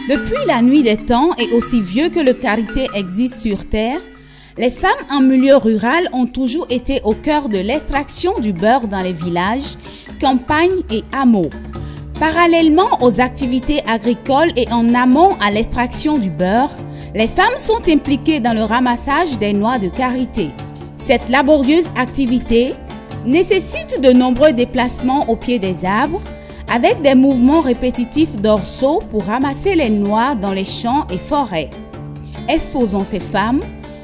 Depuis la nuit des temps et aussi vieux que le karité existe sur Terre, les femmes en milieu rural ont toujours été au cœur de l'extraction du beurre dans les villages, campagnes et hameaux. Parallèlement aux activités agricoles et en amont à l'extraction du beurre, les femmes sont impliquées dans le ramassage des noix de karité. Cette laborieuse activité nécessite de nombreux déplacements au pied des arbres, avec des mouvements répétitifs dorsaux pour ramasser les noix dans les champs et forêts, exposant ces femmes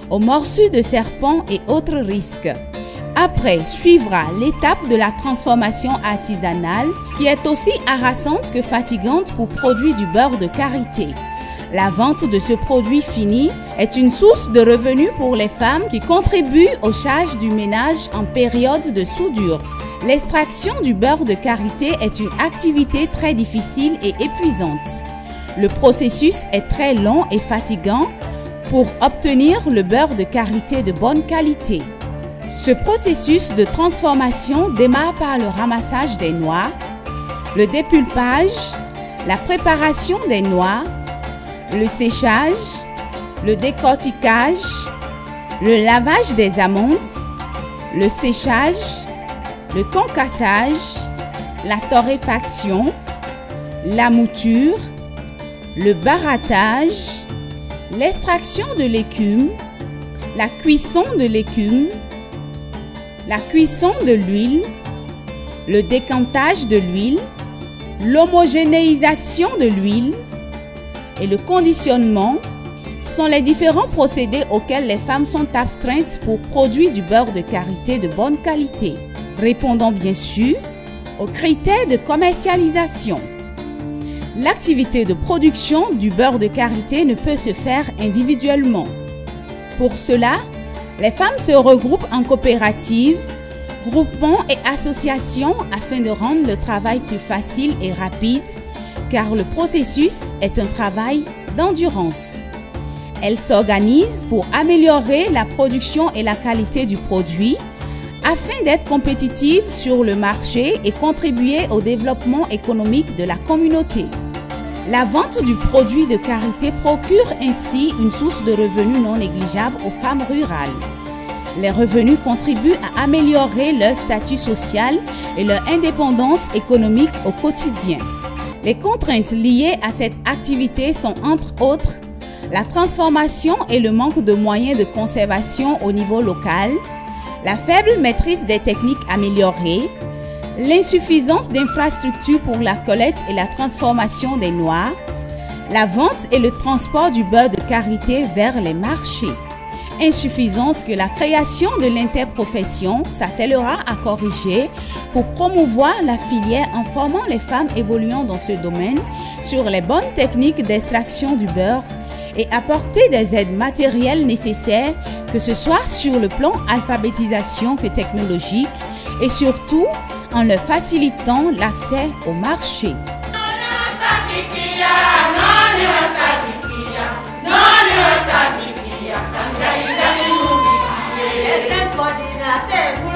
aux morsures de serpents et autres risques. Après suivra l'étape de la transformation artisanale qui est aussi harassante que fatigante pour produire du beurre de karité. La vente de ce produit fini est une source de revenus pour les femmes qui contribuent aux charges du ménage en période de soudure. L'extraction du beurre de karité est une activité très difficile et épuisante. Le processus est très long et fatigant pour obtenir le beurre de karité de bonne qualité. Ce processus de transformation démarre par le ramassage des noix, le dépulpage, la préparation des noix, le séchage, le décortiquage, le lavage des amandes, le séchage, le concassage, la torréfaction, la mouture, le barattage, l'extraction de l'écume, la cuisson de l'écume, la cuisson de l'huile, le décantage de l'huile, l'homogénéisation de l'huile et le conditionnement sont les différents procédés auxquels les femmes sont astreintes pour produire du beurre de karité de bonne qualité, répondant bien sûr aux critères de commercialisation. L'activité de production du beurre de karité ne peut se faire individuellement. Pour cela, les femmes se regroupent en coopératives, groupements et associations afin de rendre le travail plus facile et rapide, car le processus est un travail d'endurance. Elles s'organisent pour améliorer la production et la qualité du produit, afin d'être compétitives sur le marché et contribuer au développement économique de la communauté. La vente du produit de karité procure ainsi une source de revenus non négligeable aux femmes rurales. Les revenus contribuent à améliorer leur statut social et leur indépendance économique au quotidien. Les contraintes liées à cette activité sont entre autres la transformation et le manque de moyens de conservation au niveau local, la faible maîtrise des techniques améliorées, l'insuffisance d'infrastructures pour la collecte et la transformation des noix, la vente et le transport du beurre de karité vers les marchés. Insuffisance que la création de l'interprofession s'attellera à corriger pour promouvoir la filière en formant les femmes évoluant dans ce domaine sur les bonnes techniques d'extraction du beurre et apporter des aides matérielles nécessaires, que ce soit sur le plan alphabétisation que technologique, et surtout en leur facilitant l'accès au marché. Coordinateur